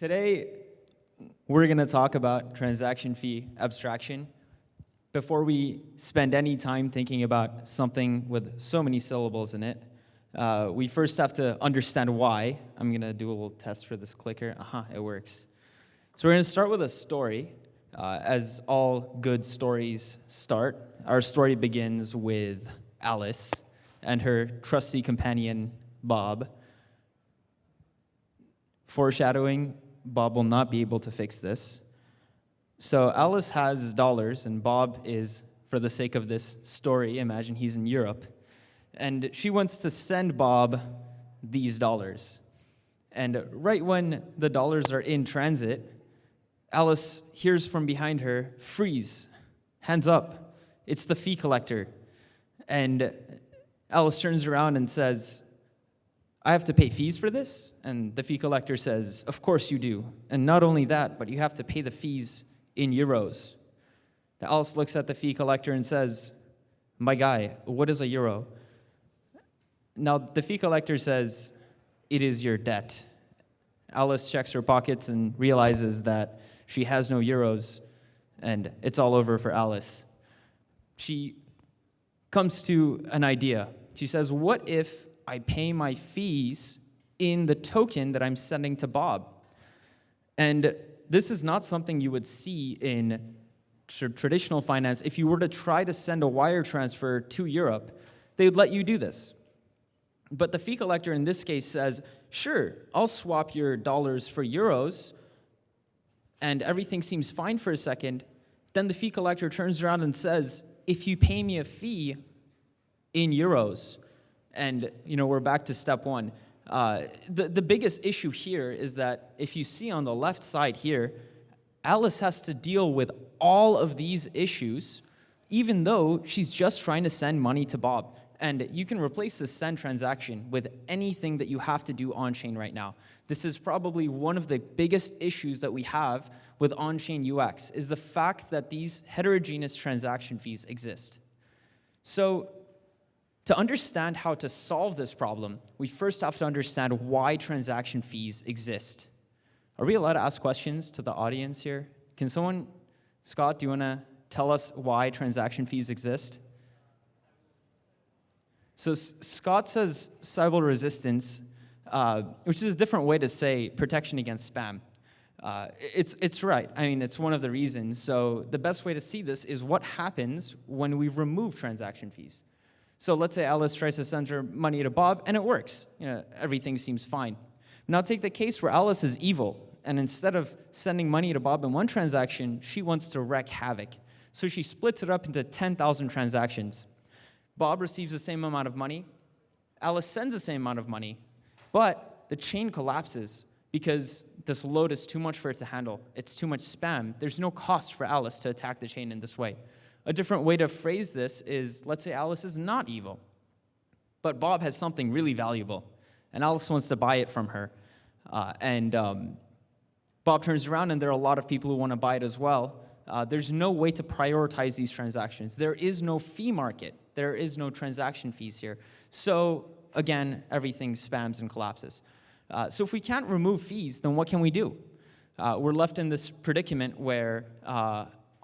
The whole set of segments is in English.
Today, we're going to talk about transaction fee abstraction. Before we spend any time thinking about something with so many syllables in it, we first have to understand why. I'm going to do a little test for this clicker. It works. So we're going to start with a story. As all good stories start, our story begins with Alice and her trusty companion, Bob. Foreshadowing, Bob will not be able to fix this. So Alice has dollars, and Bob is, for the sake of this story, imagine he's in Europe. And she wants to send Bob these dollars. And right when the dollars are in transit, Alice hears from behind her, "Freeze, hands up, it's the fee collector." And Alice turns around and says, "I have to pay fees for this?" And the fee collector says, "Of course you do. And not only that, but you have to pay the fees in euros." Now, Alice looks at the fee collector and says, "My guy, what is a euro?" Now, the fee collector says, "It is your debt." Alice checks her pockets and realizes that she has no euros, and it's all over for Alice. She comes to an idea. She says, what if I pay my fees in the token that I'm sending to Bob? And this is not something you would see in traditional finance. If you were to try to send a wire transfer to Europe, they would let you do this. But the fee collector in this case says, sure, I'll swap your dollars for euros, and everything seems fine for a second. Then the fee collector turns around and says, if you pay me a fee in euros, and we're back to step one. The biggest issue here is that if you see on the left side here, Alice has to deal with all of these issues, even though she's just trying to send money to Bob. And you can replace the send transaction with anything that you have to do on-chain right now. This is probably one of the biggest issues that we have with on-chain UX, is the fact that these heterogeneous transaction fees exist. So to understand how to solve this problem, we first have to understand why transaction fees exist. Are we allowed to ask questions to the audience here? Can someone, Scott, do you want to tell us why transaction fees exist? So Scott says Sybil resistance, which is a different way to say protection against spam. It's right. I mean, it's one of the reasons. So the best way to see this is what happens when we remove transaction fees. So let's say Alice tries to send her money to Bob, and it works. Everything seems fine. Now take the case where Alice is evil, and instead of sending money to Bob in one transaction, she wants to wreak havoc. So she splits it up into 10,000 transactions. Bob receives the same amount of money. Alice sends the same amount of money. But the chain collapses because this load is too much for it to handle. It's too much spam. There's no cost for Alice to attack the chain in this way. A different way to phrase this is, let's say Alice is not evil, but Bob has something really valuable, and Alice wants to buy it from her. Bob turns around, and there are a lot of people who want to buy it as well. There's no way to prioritize these transactions. There is no fee market. There is no transaction fees here. So again, everything spams and collapses. So if we can't remove fees, then what can we do? We're left in this predicament where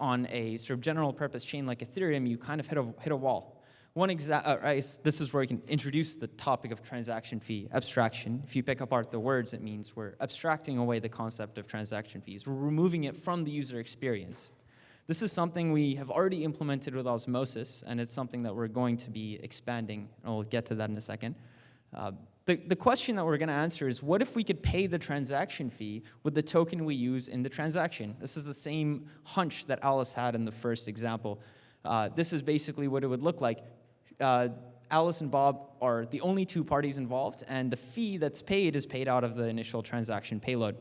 on a sort of general purpose chain like Ethereum, you kind of hit a wall. This is where we can introduce the topic of transaction fee abstraction. If you pick apart the words, it means we're abstracting away the concept of transaction fees. We're removing it from the user experience. This is something we have already implemented with Osmosis, and it's something that we're going to be expanding, and we'll get to that in a second. The question that we're going to answer is, what if we could pay the transaction fee with the token we use in the transaction? This is the same hunch that Alice had in the first example. This is basically what it would look like. Alice and Bob are the only two parties involved, and the fee that's paid is paid out of the initial transaction payload.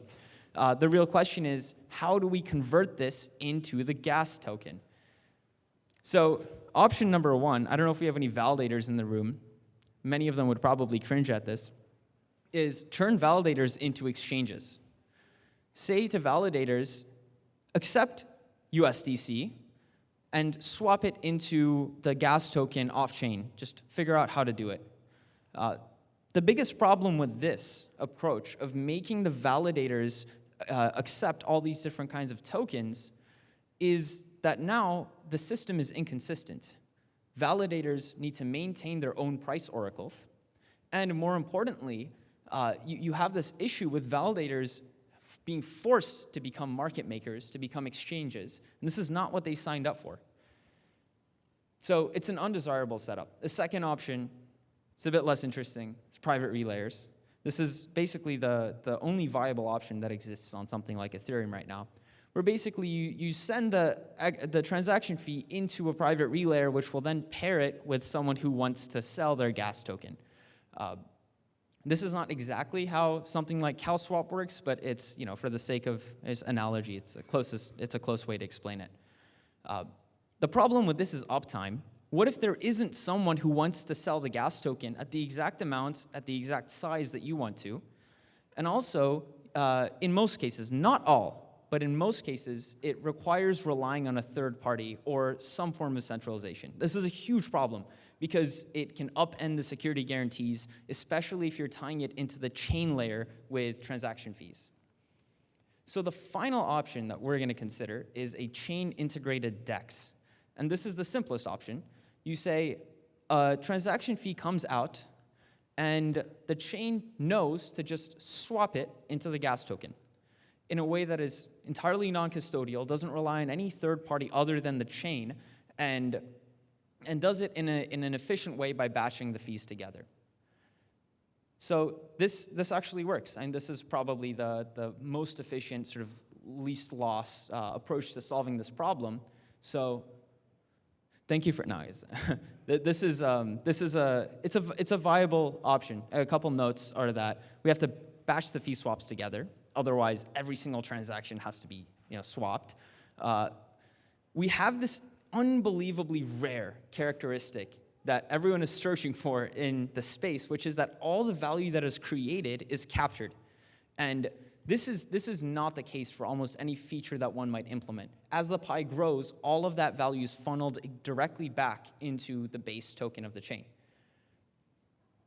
The real question is, how do we convert this into the gas token? So option number one, I don't know if we have any validators in the room. Many of them would probably cringe at this, is turn validators into exchanges. Say to validators, accept USDC and swap it into the gas token off-chain. Just figure out how to do it. The biggest problem with this approach of making the validators accept all these different kinds of tokens is that now the system is inconsistent. Validators need to maintain their own price oracles. And more importantly, you have this issue with validators being forced to become market makers, to become exchanges. And this is not what they signed up for. So it's an undesirable setup. The second option, it's a bit less interesting. It's private relayers. This is basically the only viable option that exists on something like Ethereum right now, where basically you send the transaction fee into a private relayer, which will then pair it with someone who wants to sell their gas token. This is not exactly how something like CalSwap works, but it's, for the sake of its analogy, it's a close way to explain it. The problem with this is uptime. What if there isn't someone who wants to sell the gas token at the exact amount, at the exact size that you want to? And also, in most cases, not all, but in most cases, it requires relying on a third party or some form of centralization. This is a huge problem because it can upend the security guarantees, especially if you're tying it into the chain layer with transaction fees. So the final option that we're going to consider is a chain-integrated DEX. And this is the simplest option. You say a transaction fee comes out, and the chain knows to just swap it into the gas token in a way that is entirely non-custodial, doesn't rely on any third party other than the chain, and does it in an efficient way by batching the fees together. So this actually works, and this is probably the most efficient, sort of least loss approach to solving this problem. So thank you for now. It's a viable option. A couple notes are that we have to batch the fee swaps together. Otherwise, every single transaction has to be swapped. We have this unbelievably rare characteristic that everyone is searching for in the space, which is that all the value that is created is captured. And this is not the case for almost any feature that one might implement. As the pie grows, all of that value is funneled directly back into the base token of the chain.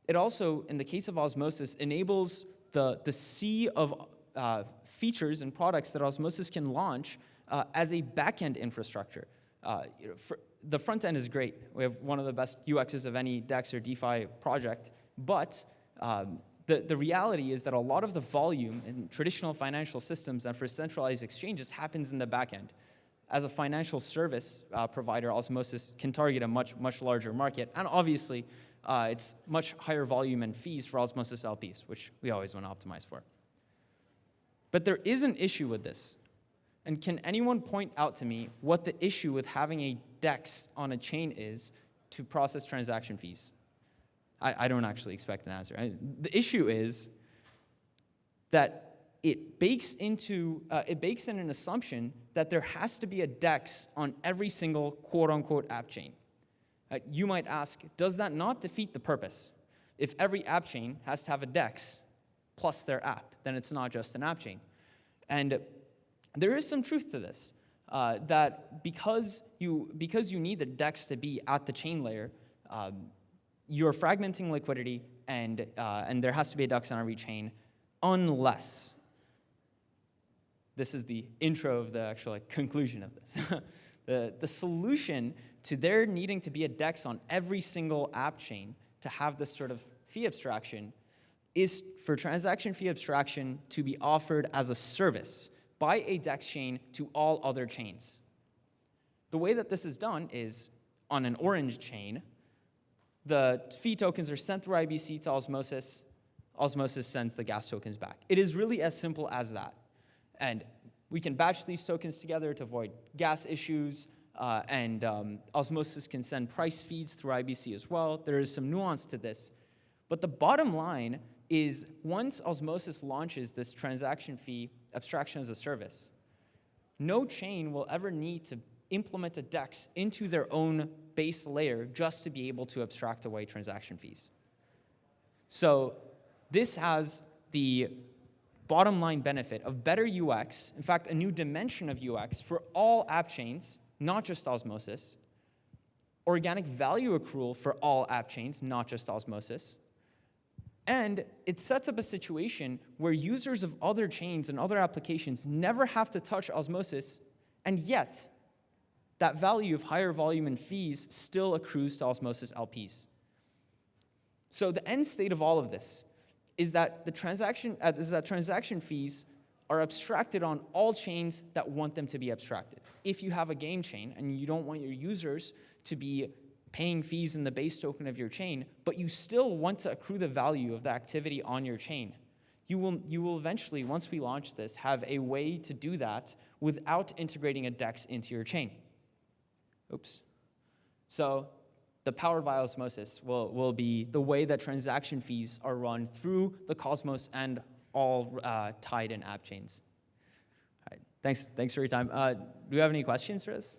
It also, in the case of Osmosis, enables the sea of features and products that Osmosis can launch as a backend infrastructure. The front end is great. We have one of the best UXs of any DEX or DeFi project, but the reality is that a lot of the volume in traditional financial systems and for centralized exchanges happens in the backend. As a financial service provider, Osmosis can target a much larger market, and obviously, it's much higher volume and fees for Osmosis LPs, which we always want to optimize for. But there is an issue with this. And can anyone point out to me what the issue with having a DEX on a chain is to process transaction fees? I don't actually expect an answer. The issue is that it bakes in an assumption that there has to be a DEX on every single quote-unquote app chain. You might ask, does that not defeat the purpose? If every app chain has to have a DEX plus their app, then it's not just an app chain. And there is some truth to this, that because you need the DEX to be at the chain layer, you're fragmenting liquidity, and there has to be a DEX on every chain, unless this is the intro of the actual conclusion of this. The solution to there needing to be a DEX on every single app chain to have this sort of fee abstraction is for transaction fee abstraction to be offered as a service by a DEX chain to all other chains. The way that this is done is on an orange chain, the fee tokens are sent through IBC to Osmosis. Osmosis sends the gas tokens back. It is really as simple as that. And we can batch these tokens together to avoid gas issues, and Osmosis can send price feeds through IBC as well. There is some nuance to this. But the bottom line is once Osmosis launches this transaction fee abstraction as a service, no chain will ever need to implement a DEX into their own base layer just to be able to abstract away transaction fees. So this has the bottom line benefit of better UX, in fact, a new dimension of UX for all app chains, not just Osmosis, organic value accrual for all app chains, not just Osmosis, And it sets up a situation where users of other chains and other applications never have to touch Osmosis, and yet that value of higher volume and fees still accrues to Osmosis LPs. So the end state of all of this is that transaction fees are abstracted on all chains that want them to be abstracted. If you have a game chain and you don't want your users to be paying fees in the base token of your chain, but you still want to accrue the value of the activity on your chain, you will eventually, once we launch this, have a way to do that without integrating a DEX into your chain. Oops. So the powered by Osmosis will be the way that transaction fees are run through the Cosmos and all tied in AppChains. All right, thanks for your time. Do you have any questions for us?